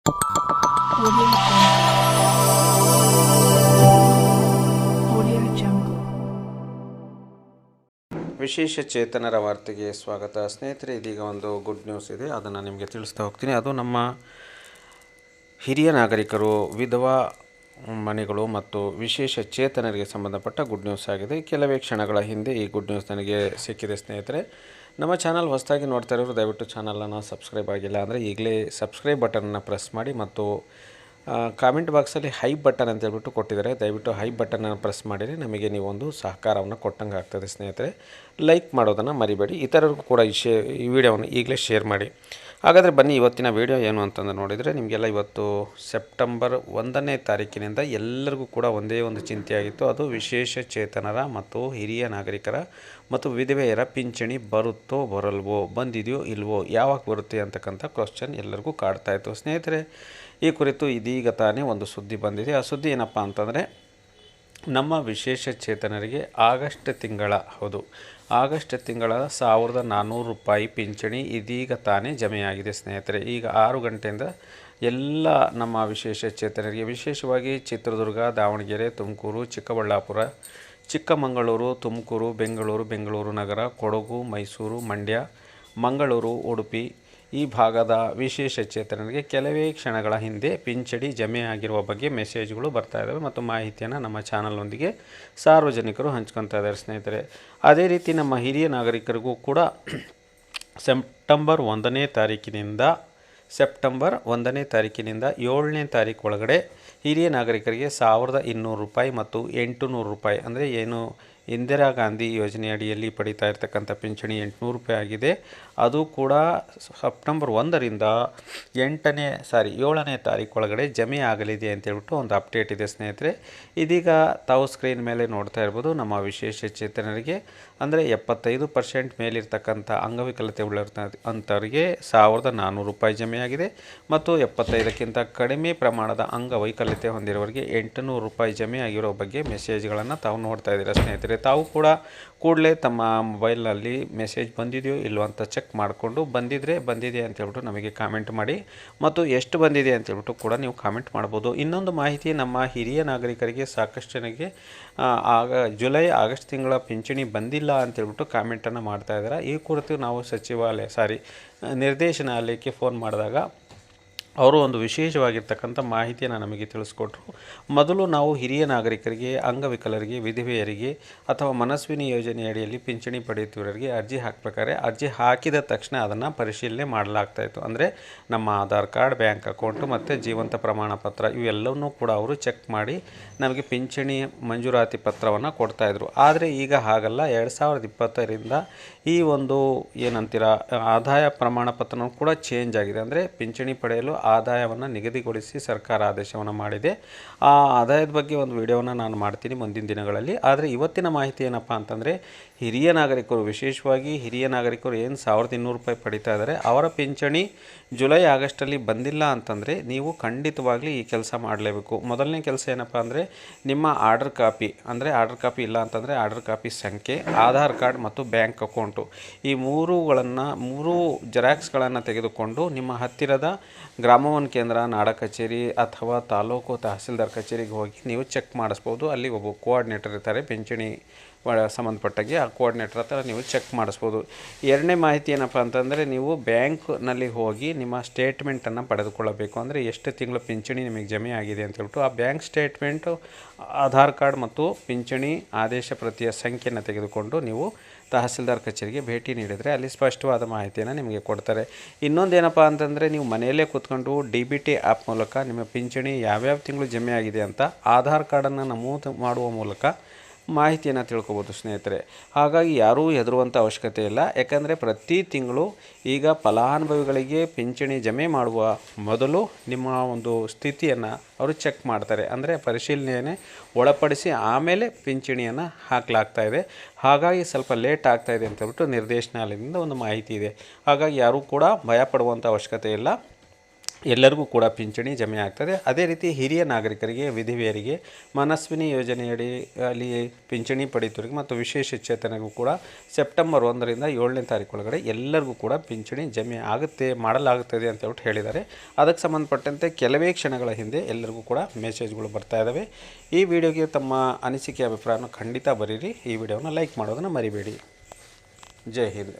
Audio Jungle. ವಿಶೇಷ ಚೇತನರ ವಾರ್ತೆಗೆ ಸ್ವಾಗತ ಸ್ನೇಹಿತರೆ. ಇದೀಗ ಒಂದು ಗುಡ್ ನ್ಯೂಸ್ ಇದೆ, ಅದನ್ನು ನಿಮಗೆ ತಿಳಿಸ್ತಾ ಹೋಗ್ತೀನಿ. ಅದು ನಮ್ಮ ಹಿರಿಯ ನಾಗರಿಕರು, ವಿಧವಾ ಮನೆಗಳು ಮತ್ತು ವಿಶೇಷ ಚೇತನರಿಗೆ ಸಂಬಂಧಪಟ್ಟ ಗುಡ್ ನ್ಯೂಸ್ ಆಗಿದೆ. ಕೆಲವೇ ಕ್ಷಣಗಳ ಹಿಂದೆ ಈ ಗುಡ್ ನ್ಯೂಸ್ ನನಗೆ ಸಿಕ್ಕಿದೆ ಸ್ನೇಹಿತರೆ. ನಮ್ಮ ಚಾನಲ್ ಹೊಸದಾಗಿ ನೋಡ್ತಾ ಇರೋರು ದಯವಿಟ್ಟು ಚಾನಲನ್ನು ಸಬ್ಸ್ಕ್ರೈಬ್ ಆಗಿಲ್ಲ ಅಂದರೆ ಈಗಲೇ ಸಬ್ಸ್ಕ್ರೈಬ್ ಬಟನನ್ನು ಪ್ರೆಸ್ ಮಾಡಿ ಮತ್ತು ಕಾಮೆಂಟ್ ಬಾಕ್ಸಲ್ಲಿ ಹೈ ಬಟನ್ ಅಂತ ಹೇಳ್ಬಿಟ್ಟು ಕೊಟ್ಟಿದ್ದಾರೆ. ದಯವಿಟ್ಟು ಹೈ ಬಟನನ್ನು ಪ್ರೆಸ್ ಮಾಡಿದರೆ ನಮಗೆ ನೀವೊಂದು ಸಹಕಾರವನ್ನು ಕೊಟ್ಟಂಗೆ ಆಗ್ತದೆ ಸ್ನೇಹಿತರೆ. ಲೈಕ್ ಮಾಡೋದನ್ನು ಮರಿಬೇಡಿ. ಇತರರಿಗೂ ಕೂಡ ಈ ವಿಡಿಯೋವನ್ನು ಈಗಲೇ ಶೇರ್ ಮಾಡಿ. ಹಾಗಾದರೆ ಬನ್ನಿ, ಇವತ್ತಿನ ವಿಡಿಯೋ ಏನು ಅಂತಂದು ನೋಡಿದರೆ, ನಿಮಗೆಲ್ಲ ಇವತ್ತು ಸೆಪ್ಟೆಂಬರ್ 1ನೇ ತಾರೀಕಿನಿಂದ ಎಲ್ಲರಿಗೂ ಕೂಡ ಒಂದೇ ಒಂದು ಚಿಂತೆಯಾಗಿತ್ತು. ಅದು ವಿಶೇಷ ಚೇತನರ ಮತ್ತು ಹಿರಿಯ ನಾಗರಿಕರ ಮತ್ತು ವಿಧವೆಯರ ಪಿಂಚಣಿ ಬರುತ್ತೋ ಬರಲ್ವೋ, ಬಂದಿದೆಯೋ ಇಲ್ವೋ, ಯಾವಾಗ ಬರುತ್ತೆ ಅಂತಕ್ಕಂಥ ಕ್ವಶನ್ ಎಲ್ಲರಿಗೂ ಕಾಡ್ತಾಯಿತ್ತು ಸ್ನೇಹಿತರೆ. ಈ ಕುರಿತು ಇದೀಗ ತಾನೇ ಒಂದು ಸುದ್ದಿ ಬಂದಿದೆ. ಆ ಸುದ್ದಿ ಏನಪ್ಪ ಅಂತಂದರೆ, ನಮ್ಮ ವಿಶೇಷ ಚೇತನರಿಗೆ ಆಗಸ್ಟ್ ತಿಂಗಳ 1400 ರೂಪಾಯಿ ಪಿಂಚಣಿ ಇದೀಗ ತಾನೇ ಜಮೆಯಾಗಿದೆ ಸ್ನೇಹಿತರೆ. ಈಗ 6 ಗಂಟೆಯಿಂದ ಎಲ್ಲ ನಮ್ಮ ವಿಶೇಷ ಚೇತನರಿಗೆ, ವಿಶೇಷವಾಗಿ ಚಿತ್ರದುರ್ಗ, ದಾವಣಗೆರೆ, ತುಮಕೂರು, ಚಿಕ್ಕಬಳ್ಳಾಪುರ, ಚಿಕ್ಕಮಗಳೂರು, ತುಮಕೂರು, ಬೆಂಗಳೂರು ನಗರ, ಕೊಡಗು, ಮೈಸೂರು, ಮಂಡ್ಯ, ಮಂಗಳೂರು, ಉಡುಪಿ ಈ ಭಾಗದ ವಿಶೇಷ ಚೇತನರಿಗೆ ಕೆಲವೇ ಕ್ಷಣಗಳ ಹಿಂದೆ ಪಿಂಚಣಿ ಜಮೆಯಾಗಿರುವ ಬಗ್ಗೆ ಮೆಸೇಜ್ಗಳು ಬರ್ತಾ ಇದ್ದಾವೆ ಮತ್ತು ಮಾಹಿತಿಯನ್ನು ನಮ್ಮ ಚಾನಲ್ನೊಂದಿಗೆ ಸಾರ್ವಜನಿಕರು ಹಂಚ್ಕೊತಾ ಇದ್ದಾರೆ ಸ್ನೇಹಿತರೆ. ಅದೇ ರೀತಿ ನಮ್ಮ ಹಿರಿಯ ನಾಗರಿಕರಿಗೂ ಕೂಡ ಸೆಪ್ಟೆಂಬರ್ 1ನೇ ತಾರೀಕಿನಿಂದ 7ನೇ ತಾರೀಕು ಒಳಗಡೆ ಹಿರಿಯ ನಾಗರಿಕರಿಗೆ 1200 ರೂಪಾಯಿ ಮತ್ತು 800 ರೂಪಾಯಿ, ಅಂದರೆ ಏನು ಇಂದಿರಾ ಗಾಂಧಿ ಯೋಜನೆ ಅಡಿಯಲ್ಲಿ ಪಡಿತಾ ಇರ್ತಕ್ಕಂಥ ಪಿಂಚಣಿ 800 ರೂಪಾಯಿ ಆಗಿದೆ. ಅದು ಕೂಡ ಸೆಪ್ಟೆಂಬರ್ 1ರಿಂದ 7ನೇ ತಾರೀಕು ಒಳಗಡೆ ಜಮೆ ಆಗಲಿದೆ ಅಂತೇಳ್ಬಿಟ್ಟು ಒಂದು ಅಪ್ಡೇಟ್ ಇದೆ ಸ್ನೇಹಿತರೆ. ಇದೀಗ ತಾವು ಸ್ಕ್ರೀನ್ ಮೇಲೆ ನೋಡ್ತಾ ಇರ್ಬೋದು, ನಮ್ಮ ವಿಶೇಷ ಚೇತನರಿಗೆ ಅಂದರೆ 75% ಮೇಲಿರ್ತಕ್ಕಂಥ ಅಂಗವಿಕಲತೆ ಅಂಥವರಿಗೆ 1400 ರೂಪಾಯಿ ಜಮೆಯಾಗಿದೆ ಮತ್ತು 75ಕ್ಕಿಂತ ಕಡಿಮೆ ಪ್ರಮಾಣದ ಅಂಗವೈಕಲ್ಯತೆ ಹೊಂದಿರೋರಿಗೆ 800 ರೂಪಾಯಿ ಜಮೆಯಾಗಿರೋ ಬಗ್ಗೆ ಮೆಸೇಜ್ಗಳನ್ನು ತಾವು ನೋಡ್ತಾ ಇದ್ದೀರಾ ಸ್ನೇಹಿತರೆ. ತಾವು ಕೂಡ ಕೂಡಲೇ ತಮ್ಮ ಮೊಬೈಲ್ನಲ್ಲಿ ಮೆಸೇಜ್ ಬಂದಿದೆಯೋ ಇಲ್ಲೋ ಅಂತ ಚೆಕ್ ಮಾಡಿಕೊಂಡು, ಬಂದಿದೆ ಅಂತೇಳ್ಬಿಟ್ಟು ನಮಗೆ ಕಾಮೆಂಟ್ ಮಾಡಿ ಮತ್ತು ಎಷ್ಟು ಬಂದಿದೆ ಅಂತೇಳ್ಬಿಟ್ಟು ಕೂಡ ನೀವು ಕಾಮೆಂಟ್ ಮಾಡ್ಬೋದು. ಇನ್ನೊಂದು ಮಾಹಿತಿ, ನಮ್ಮ ಹಿರಿಯ ನಾಗರಿಕರಿಗೆ ಸಾಕಷ್ಟು ಜನಕ್ಕೆ ಆಗಸ್ಟ್ ತಿಂಗಳ ಪಿಂಚಣಿ ಬಂದಿಲ್ಲ ಅಂತೇಳ್ಬಿಟ್ಟು ಕಾಮೆಂಟನ್ನು ಮಾಡ್ತಾ ಇದ್ದಾರೆ. ಈ ಕುರಿತು ನಾವು ನಿರ್ದೇಶನಾಲಯಕ್ಕೆ ಫೋನ್ ಮಾಡಿದಾಗ ಅವರು ಒಂದು ವಿಶೇಷವಾಗಿರ್ತಕ್ಕಂಥ ಮಾಹಿತಿಯನ್ನು ನಮಗೆ ತಿಳಿಸ್ಕೊಟ್ರು. ಮೊದಲು ನಾವು ಹಿರಿಯ ನಾಗರಿಕರಿಗೆ, ಅಂಗವಿಕಲರಿಗೆ, ವಿಧವೆಯರಿಗೆ ಅಥವಾ ಮನಸ್ವಿನಿ ಯೋಜನೆ ಅಡಿಯಲ್ಲಿ ಪಿಂಚಣಿ ಪಡೆಯುತ್ತಿರೋರಿಗೆ ಅರ್ಜಿ ಹಾಕಬೇಕಾದ್ರೆ ಅರ್ಜಿ ಹಾಕಿದ ತಕ್ಷಣ ಅದನ್ನು ಪರಿಶೀಲನೆ ಮಾಡಲಾಗ್ತಾಯಿತ್ತು. ಅಂದರೆ ನಮ್ಮ ಆಧಾರ್ ಕಾರ್ಡ್, ಬ್ಯಾಂಕ್ ಅಕೌಂಟು ಮತ್ತು ಜೀವಂತ ಪ್ರಮಾಣ ಪತ್ರ ಇವೆಲ್ಲವನ್ನೂ ಕೂಡ ಅವರು ಚೆಕ್ ಮಾಡಿ ನಮಗೆ ಪಿಂಚಣಿ ಮಂಜೂರಾತಿ ಪತ್ರವನ್ನು ಕೊಡ್ತಾಯಿದ್ರು. ಆದರೆ ಈಗ ಹಾಗಲ್ಲ. 2020ರಿಂದ ಈ ಒಂದು ಏನಂತೀರ ಆದಾಯ ಪ್ರಮಾಣ ಪತ್ರನೂ ಕೂಡ ಚೇಂಜ್ ಆಗಿದೆ. ಅಂದರೆ ಪಿಂಚಣಿ ಪಡೆಯಲು ಆದಾಯವನ್ನು ನಿಗದಿಗೊಳಿಸಿ ಸರ್ಕಾರ ಆದೇಶವನ್ನು ಮಾಡಿದೆ. ಆ ಆದಾಯದ ಬಗ್ಗೆ ಒಂದು ವಿಡಿಯೋವನ್ನು ನಾನು ಮಾಡ್ತೀನಿ ಮುಂದಿನ ದಿನಗಳಲ್ಲಿ. ಆದರೆ ಇವತ್ತಿನ ಮಾಹಿತಿ ಏನಪ್ಪ ಅಂತಂದರೆ, ಹಿರಿಯ ನಾಗರಿಕರು, ವಿಶೇಷವಾಗಿ ಹಿರಿಯ ನಾಗರಿಕರು ಏನು 1200 ರೂಪಾಯಿ ಪಡಿತಾ ಇದ್ದಾರೆ, ಅವರ ಪಿಂಚಣಿ ಜುಲೈ ಆಗಸ್ಟಲ್ಲಿ ಬಂದಿಲ್ಲ ಅಂತಂದರೆ ನೀವು ಖಂಡಿತವಾಗ್ಲಿ ಈ ಕೆಲಸ ಮಾಡಲೇಬೇಕು. ಮೊದಲನೇ ಕೆಲಸ ಏನಪ್ಪ ಅಂದರೆ, ನಿಮ್ಮ ಆರ್ಡರ್ ಕಾಪಿ ಇಲ್ಲ ಅಂತಂದರೆ ಆರ್ಡರ್ ಕಾಪಿ ಸಂಖ್ಯೆ, ಆಧಾರ್ ಕಾರ್ಡ್ ಮತ್ತು ಬ್ಯಾಂಕ್ ಅಕೌಂಟು ಈ ಮೂರು ಜೆರಾಕ್ಸ್ಗಳನ್ನು ತೆಗೆದುಕೊಂಡು ನಿಮ್ಮ ಹತ್ತಿರದ ಗ್ರಾಮವನ್ ಕೇಂದ್ರ, ನಾಡ ಕಚೇರಿ ಅಥವಾ ತಾಲೂಕು ತಹಸೀಲ್ದಾರ್ ಕಚೇರಿಗೆ ಹೋಗಿ ನೀವು ಚೆಕ್ ಮಾಡಿಸ್ಬೋದು. ಅಲ್ಲಿ ಒಬ್ಬ ಕೋಆರ್ಡಿನೇಟರ್ ಇರ್ತಾರೆ ಪಿಂಚಣಿ ಸಂಬಂಧಪಟ್ಟಾಗೆ, ಆ ಕೋಆರ್ಡಿನೇಟರ್ ಹತ್ರ ನೀವು ಚೆಕ್ ಮಾಡಿಸ್ಬೋದು. ಎರಡನೇ ಮಾಹಿತಿ ಏನಪ್ಪ ಅಂತಂದರೆ, ನೀವು ಬ್ಯಾಂಕ್ನಲ್ಲಿ ಹೋಗಿ ನಿಮ್ಮ ಸ್ಟೇಟ್ಮೆಂಟನ್ನು ಪಡೆದುಕೊಳ್ಳಬೇಕು. ಅಂದರೆ ಎಷ್ಟು ತಿಂಗಳ ಪಿಂಚಣಿ ನಿಮಗೆ ಜಮೆ ಆಗಿದೆ ಅಂತ ಹೇಳ್ಬಿಟ್ಟು ಆ ಬ್ಯಾಂಕ್ ಸ್ಟೇಟ್ಮೆಂಟು, ಆಧಾರ್ ಕಾರ್ಡ್ ಮತ್ತು ಪಿಂಚಣಿ ಆದೇಶ ಪ್ರತಿಯ ಸಂಖ್ಯೆಯನ್ನು ತೆಗೆದುಕೊಂಡು ನೀವು ತಹಸೀಲ್ದಾರ್ ಕಚೇರಿಗೆ ಭೇಟಿ ನೀಡಿದರೆ ಅಲ್ಲಿ ಸ್ಪಷ್ಟವಾದ ಮಾಹಿತಿಯನ್ನು ನಿಮಗೆ ಕೊಡ್ತಾರೆ. ಇನ್ನೊಂದೇನಪ್ಪ ಅಂತಂದರೆ, ನೀವು ಮನೆಯಲ್ಲೇ ಕೂತ್ಕೊಂಡು DBT ಆ್ಯಪ್ ಮೂಲಕ ನಿಮ್ಮ ಪಿಂಚಣಿ ಯಾವ್ಯಾವ ತಿಂಗಳು ಜಮೆ ಆಗಿದೆ ಅಂತ ಆಧಾರ್ ಕಾರ್ಡನ್ನು ನಮೂದು ಮಾಡುವ ಮೂಲಕ ಮಾಹಿತಿಯನ್ನು ತಿಳ್ಕೊಬೋದು ಸ್ನೇಹಿತರೆ. ಹಾಗಾಗಿ ಯಾರೂ ಹೆದರುವಂಥ ಅವಶ್ಯಕತೆ ಇಲ್ಲ. ಯಾಕಂದರೆ ಪ್ರತಿ ತಿಂಗಳು ಈಗ ಫಲಾನುಭವಿಗಳಿಗೆ ಪಿಂಚಣಿ ಜಮೆ ಮಾಡುವ ಮೊದಲು ನಿಮ್ಮ ಒಂದು ಸ್ಥಿತಿಯನ್ನು ಅವರು ಚೆಕ್ ಮಾಡ್ತಾರೆ. ಅಂದರೆ ಪರಿಶೀಲನೆಯೇ ಒಳಪಡಿಸಿ ಆಮೇಲೆ ಪಿಂಚಣಿಯನ್ನು ಹಾಕಲಾಗ್ತಾ ಇದೆ. ಹಾಗಾಗಿ ಸ್ವಲ್ಪ ಲೇಟ್ ಆಗ್ತಾಯಿದೆ ಅಂತ ಹೇಳ್ಬಿಟ್ಟು ನಿರ್ದೇಶನಾಲಯದಿಂದ ಒಂದು ಮಾಹಿತಿ ಇದೆ. ಹಾಗಾಗಿ ಯಾರೂ ಕೂಡ ಭಯ ಪಡುವಂಥ ಅವಶ್ಯಕತೆ ಇಲ್ಲ. ಎಲ್ಲರಿಗೂ ಕೂಡ ಪಿಂಚಣಿ ಜಮೆ ಆಗ್ತದೆ. ಅದೇ ರೀತಿ ಹಿರಿಯ ನಾಗರಿಕರಿಗೆ, ವಿಧವೆಯರಿಗೆ, ಮನಸ್ವಿನಿ ಯೋಜನೆಯಡಿಯಲ್ಲಿ ಪಿಂಚಣಿ ಪಡೆಯುವವರಿಗೆ ಮತ್ತು ವಿಶೇಷಚೇತನರಿಗೂ ಕೂಡ ಸೆಪ್ಟೆಂಬರ್ 1ರಿಂದ 7ನೇ ತಾರೀಕು ಒಳಗಡೆ ಎಲ್ಲರಿಗೂ ಕೂಡ ಪಿಂಚಣಿ ಜಮೆ ಆಗುತ್ತೆ, ಮಾಡಲಾಗುತ್ತದೆ ಅಂತ ಹೇಳ್ಬಿಟ್ಟು ಹೇಳಿದ್ದಾರೆ. ಅದಕ್ಕೆ ಸಂಬಂಧಪಟ್ಟಂತೆ ಕೆಲವೇ ಕ್ಷಣಗಳ ಹಿಂದೆ ಎಲ್ಲರಿಗೂ ಕೂಡ ಮೆಸೇಜ್ಗಳು ಬರ್ತಾ ಇದ್ದಾವೆ. ಈ ವಿಡಿಯೋಗೆ ತಮ್ಮ ಅನಿಸಿಕೆ ಅಭಿಪ್ರಾಯವನ್ನು ಖಂಡಿತ ಬರೀರಿ. ಈ ವಿಡಿಯೋನ ಲೈಕ್ ಮಾಡೋದನ್ನು ಮರಿಬೇಡಿ. ಜೈ ಹಿಂದ್.